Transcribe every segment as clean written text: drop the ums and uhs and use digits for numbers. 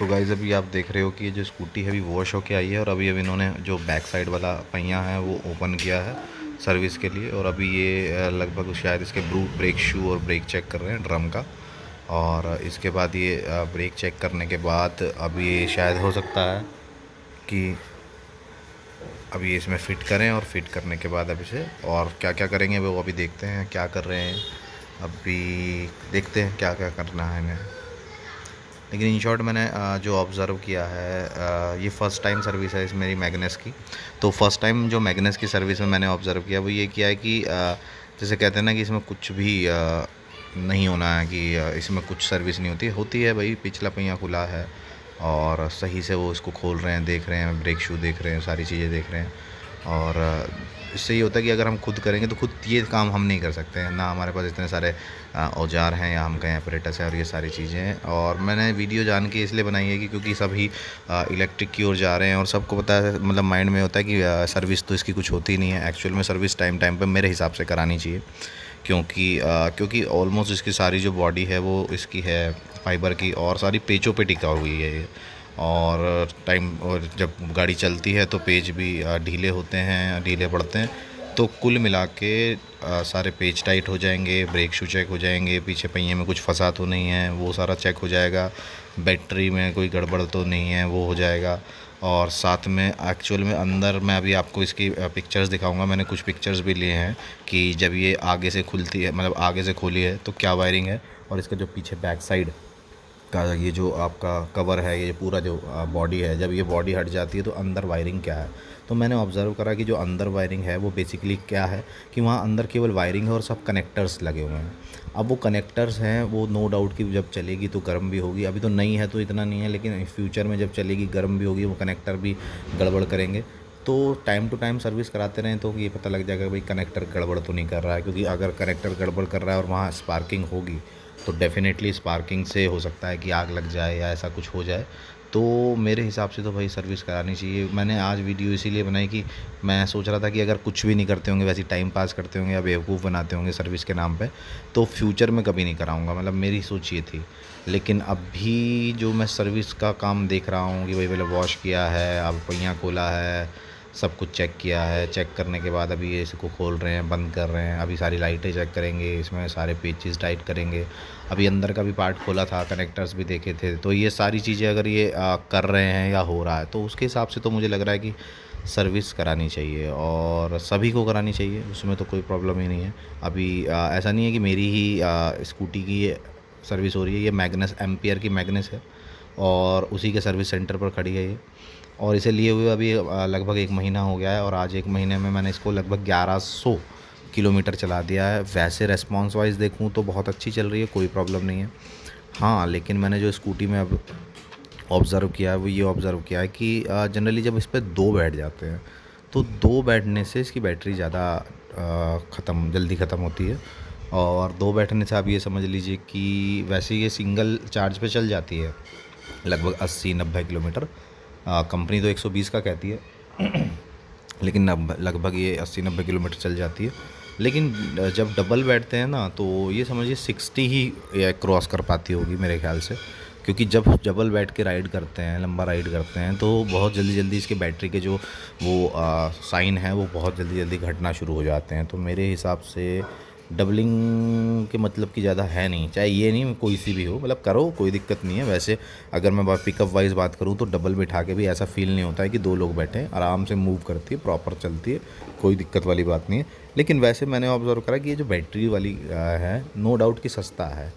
तो गाइस अभी आप देख रहे हो कि ये जो स्कूटी है अभी वॉश होके आई है और अभी इन्होंने जो बैक साइड वाला पहिया है वो ओपन किया है सर्विस के लिए। और अभी ये लगभग शायद इसके ब्रेक शू और ब्रेक चेक कर रहे हैं ड्रम का। और इसके बाद ये ब्रेक चेक करने के बाद अभी ये शायद हो सकता है कि अभी इसमें फ़िट करें और फिट करने के बाद अभी से और क्या क्या करेंगे वो अभी देखते हैं क्या कर रहे हैं। अभी देखते हैं क्या क्या करना है इन्हें। लेकिन इन शॉर्ट मैंने जो ऑब्ज़र्व किया है ये फ़र्स्ट टाइम सर्विस है इस मेरी मैग्नस की। तो फर्स्ट टाइम जो मैग्नस की सर्विस में मैंने ऑब्ज़र्व किया वो ये किया है कि जैसे कहते हैं ना कि इसमें कुछ भी नहीं होना है कि इसमें कुछ सर्विस नहीं होती है भाई। पिछला पहिया खुला है और सही से वो इसको खोल रहे हैं, देख रहे हैं, ब्रेक शू देख रहे हैं, सारी चीज़ें देख रहे हैं। और इससे ये होता है कि अगर हम खुद करेंगे तो खुद ये काम हम नहीं कर सकते हैं ना, हमारे पास इतने सारे औजार हैं या हम कहें अपरेटस है और ये सारी चीज़ें हैं। और मैंने वीडियो जान के इसलिए बनाई है कि क्योंकि सभी इलेक्ट्रिक की ओर जा रहे हैं और सबको पता है, मतलब माइंड में होता है कि सर्विस तो इसकी कुछ होती नहीं है। एक्चुअल में सर्विस टाइम टाइम पे मेरे हिसाब से करानी चाहिए क्योंकि ऑलमोस्ट इसकी सारी जो बॉडी है वो इसकी है फाइबर की और सारी पेचों पे टिका हुई है ये। और जब गाड़ी चलती है तो पेच भी ढीले होते हैं, ढीले पड़ते हैं। तो कुल मिला के सारे पेच टाइट हो जाएंगे, ब्रेक शू चेक हो जाएंगे, पीछे पहिए में कुछ फंसा तो नहीं है वो सारा चेक हो जाएगा, बैटरी में कोई गड़बड़ तो नहीं है वो हो जाएगा। और साथ में एक्चुअल में अंदर मैं अभी आपको इसकी पिक्चर्स दिखाऊंगा। मैंने कुछ पिक्चर्स भी लिए हैं कि जब ये आगे से खुलती है, मतलब आगे से खोली है तो क्या वायरिंग है, और इसका जो पीछे बैक साइड का ये जो आपका कवर है, ये पूरा जो बॉडी है, जब ये बॉडी हट जाती है तो अंदर वायरिंग क्या है। तो मैंने ऑब्ज़र्व करा कि जो अंदर वायरिंग है वो बेसिकली क्या है कि वहाँ अंदर केवल वायरिंग है और सब कनेक्टर्स लगे हुए हैं। अब वो कनेक्टर्स हैं वो नो डाउट कि जब चलेगी तो गर्म भी होगी, अभी तो नई है तो इतना नहीं है, लेकिन फ्यूचर में जब चलेगी गर्म भी होगी, वो कनेक्टर भी गड़बड़ करेंगे। तो टाइम टू टाइम सर्विस कराते रहें तो ये पता लग जाएगा भाई कनेक्टर गड़बड़ तो नहीं कर रहा है। क्योंकि अगर कनेक्टर गड़बड़ कर रहा है और वहाँ स्पार्किंग होगी तो डेफ़िनेटली स्पार्किंग से हो सकता है कि आग लग जाए या ऐसा कुछ हो जाए। तो मेरे हिसाब से तो भाई सर्विस करानी चाहिए। मैंने आज वीडियो इसीलिए बनाई कि मैं सोच रहा था कि अगर कुछ भी नहीं करते होंगे, वैसे टाइम पास करते होंगे या बेवकूफ़ बनाते होंगे सर्विस के नाम पे, तो फ्यूचर में कभी नहीं कराऊंगा, मतलब मेरी सोच ये थी। लेकिन अभी जो मैं सर्विस का काम देख रहा हूँ कि भाई पहले वॉश किया है, अब पहिया खोला है, सब कुछ चेक किया है, चेक करने के बाद अभी ये इसको खोल रहे हैं, बंद कर रहे हैं, अभी सारी लाइटें चेक करेंगे, इसमें सारे पेचेस टाइट करेंगे, अभी अंदर का भी पार्ट खोला था, कनेक्टर्स भी देखे थे। तो ये सारी चीज़ें अगर ये कर रहे हैं या हो रहा है तो उसके हिसाब से तो मुझे लग रहा है कि सर्विस करानी चाहिए और सभी को करानी चाहिए, उसमें तो कोई प्रॉब्लम ही नहीं है। अभी ऐसा नहीं है कि मेरी ही स्कूटी की ये सर्विस हो रही है, ये मैग्नस एम्पियर की मैग्नस है और उसी के सर्विस सेंटर पर खड़ी है ये। और इसे लिए हुए अभी लगभग 1 महीना हो गया है और आज 1 महीने में मैंने इसको लगभग 1100 किलोमीटर चला दिया है। वैसे रेस्पॉन्स वाइज देखूँ तो बहुत अच्छी चल रही है, कोई प्रॉब्लम नहीं है। हाँ, लेकिन मैंने जो स्कूटी में अब ऑब्ज़र्व किया है वो ये ऑब्ज़र्व किया है कि जनरली जब इस पर 2 बैठ जाते हैं तो 2 बैठने से इसकी बैटरी ज़्यादा जल्दी ख़त्म होती है। और 2 बैठने से आप ये समझ लीजिए कि वैसे ये सिंगल चार्ज पे चल जाती है लगभग 80-90 किलोमीटर। कंपनी तो 120 का कहती है लेकिन लगभग ये 80-90 किलोमीटर चल जाती है। लेकिन जब डबल बैठते हैं ना तो ये समझिए 60 ही क्रॉस कर पाती होगी मेरे ख्याल से। क्योंकि जब डबल बैठ के राइड करते हैं, लंबा राइड करते हैं, तो बहुत जल्दी जल्दी इसके बैटरी के जो वो साइन है वो बहुत जल्दी जल्दी घटना शुरू हो जाते हैं। तो मेरे हिसाब से डबलिंग के मतलब की ज़्यादा है नहीं, चाहे ये नहीं कोई सी भी हो, मतलब करो कोई दिक्कत नहीं है। वैसे अगर मैं पिकअप वाइज बात करूँ तो डबल बिठा के भी ऐसा फील नहीं होता है कि 2 लोग बैठे हैं, आराम से मूव करती है, प्रॉपर चलती है, कोई दिक्कत वाली बात नहीं है। लेकिन वैसे मैंने ऑब्ज़र्व करा कि ये जो बैटरी वाली है नो डाउट कि सस्ता है,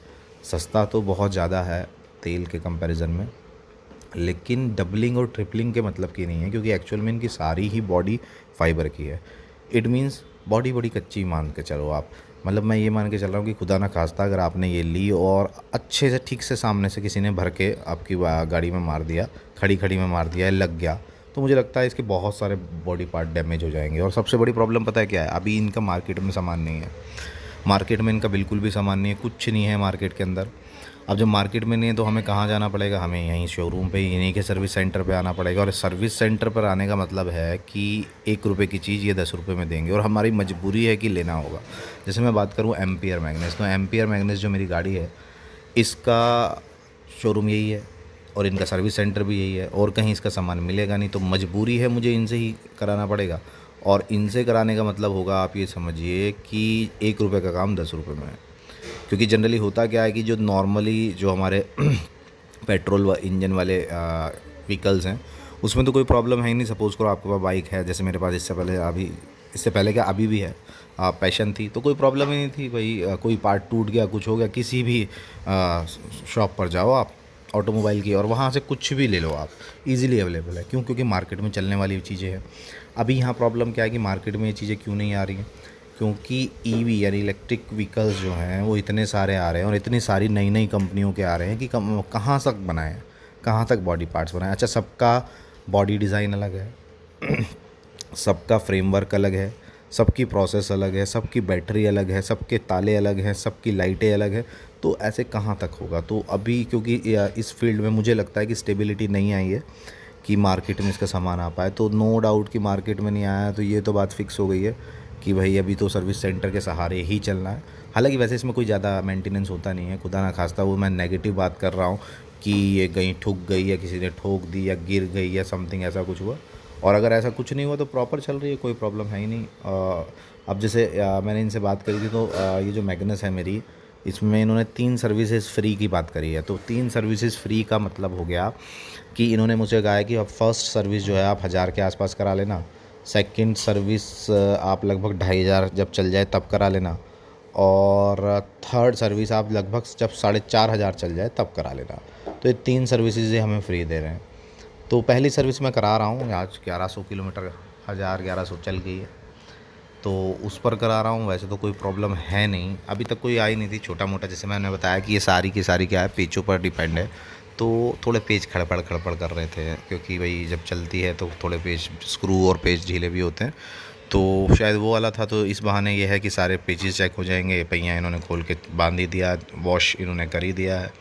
सस्ता तो बहुत ज़्यादा है तेल के कंपैरिजन में, लेकिन डबलिंग और ट्रिपलिंग के मतलब की नहीं है। क्योंकि एक्चुअल में इनकी सारी ही बॉडी फाइबर की है। इट मीन्स बॉडी बड़ी कच्ची मान के चलो आप, मतलब मैं ये मान के चल रहा हूँ कि खुदा ना खास्ता अगर आपने ये ली और अच्छे से ठीक से सामने से किसी ने भर के आपकी गाड़ी में मार दिया, खड़ी खड़ी में मार दिया, लग गया, तो मुझे लगता है इसके बहुत सारे बॉडी पार्ट डैमेज हो जाएंगे। और सबसे बड़ी प्रॉब्लम पता है क्या है, अभी इनका मार्केट में सामान नहीं है। मार्केट में इनका बिल्कुल भी सामान नहीं है, कुछ नहीं है मार्केट के अंदर। अब जब मार्केट में नहीं है तो हमें कहाँ जाना पड़ेगा, हमें यहीं शोरूम पे, इन्हीं के सर्विस सेंटर पे आना पड़ेगा। और सर्विस सेंटर पर आने का मतलब है कि 1 रुपये की चीज़ ये 10 रुपये में देंगे और हमारी मजबूरी है कि लेना होगा। जैसे मैं बात करूँ एम्पियर मैग्नस, तो एम्पियर मैग्नस जो मेरी गाड़ी है इसका शोरूम यही है, और इनका सर्विस सेंटर भी यही है और कहीं इसका सामान मिलेगा नहीं, तो मजबूरी है मुझे इनसे ही कराना पड़ेगा। और इनसे कराने का मतलब होगा, आप ये समझिए कि 1 रुपये का काम 10 रुपये में है। क्योंकि जनरली होता क्या है कि जो नॉर्मली जो हमारे पेट्रोल व इंजन वाले व्हीकल्स हैं उसमें तो कोई प्रॉब्लम है ही नहीं। सपोज़ करो आपके पास बाइक है, जैसे मेरे पास इससे पहले क्या अभी भी है, पैशन थी, तो कोई प्रॉब्लम ही नहीं थी भाई। कोई पार्ट टूट गया, कुछ हो गया, किसी भी शॉप पर जाओ आप ऑटोमोबाइल की और वहाँ से कुछ भी ले लो आप, इजीली अवेलेबल है। क्यों? क्योंकि मार्केट में चलने वाली चीज़ें हैं। अभी यहाँ प्रॉब्लम क्या है कि मार्केट में ये चीज़ें क्यों नहीं आ रही हैं? क्योंकि ईवी यानी इलेक्ट्रिक व्हीकल्स जो हैं वो इतने सारे आ रहे हैं और इतनी सारी नई नई कंपनियों के आ रहे हैं कि कहाँ तक बनाएं, कहाँ तक बॉडी पार्ट्स बनाएं। अच्छा, सबका बॉडी डिज़ाइन अलग है, सबका फ्रेमवर्क अलग है, सबकी प्रोसेस अलग है, सबकी बैटरी अलग है, सबके ताले अलग हैं, सबकी लाइटें अलग है। तो ऐसे कहाँ तक होगा? तो अभी क्योंकि इस फील्ड में मुझे लगता है कि स्टेबिलिटी नहीं आई है कि मार्केट में इसका सामान आ पाए। तो नो डाउट कि मार्केट में नहीं आया तो ये तो बात फिक्स हो गई है कि भाई अभी तो सर्विस सेंटर के सहारे ही चलना है। हालांकि वैसे इसमें कोई ज़्यादा मेंटेनेंस होता नहीं है, खुदा ना खास्ता, वो मैं नेगेटिव बात कर रहा हूँ कि ये कहीं ठुक गई या किसी ने ठोक दी या गिर गई या समथिंग ऐसा कुछ हुआ। और अगर ऐसा कुछ नहीं हुआ तो प्रॉपर चल रही है, कोई प्रॉब्लम है ही नहीं। अब जैसे मैंने इनसे बात करी थी, तो ये जो मैग्नस है मेरी, इसमें इन्होंने 3 सर्विसेज फ्री की बात करी है। तो 3 सर्विसेज फ्री का मतलब हो गया कि इन्होंने मुझे कहा है कि अब फर्स्ट सर्विस जो है आप 1000 के आसपास करा लेना, सेकंड सर्विस आप लगभग 2500 जब चल जाए तब करा लेना, और थर्ड सर्विस आप लगभग जब 4500 चल जाए तब करा लेना। तो ये 3 सर्विसेज हमें फ्री दे रहे हैं। तो पहली सर्विस मैं करा रहा हूँ, आज 1100 किलोमीटर 1100 चल गई है, तो उस पर करा रहा हूँ। वैसे तो कोई प्रॉब्लम है नहीं, अभी तक कोई आई नहीं थी। छोटा मोटा जैसे मैंने बताया कि ये सारी की सारी क्या है, पेचों पर डिपेंड है। तो थोड़े पेच खड़पड़ कर रहे थे, क्योंकि भाई जब चलती है तो थोड़े पेच, स्क्रू और पेच ढीले भी होते हैं, तो शायद वो वाला था। तो इस बहाने ये है कि सारे पेचेस चेक हो जाएंगे। पहिया इन्होंने खोल के बांध ही दिया, वॉश इन्होंने कर ही दिया है।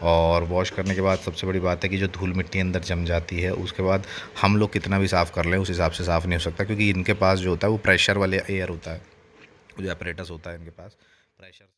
और वॉश करने के बाद सबसे बड़ी बात है कि जो धूल मिट्टी अंदर जम जाती है उसके बाद हम लोग कितना भी साफ़ कर लें उस हिसाब से साफ़ नहीं हो सकता, क्योंकि इनके पास जो होता है वो प्रेशर वाले एयर होता है, जो अपरेटस होता है इनके पास प्रेशर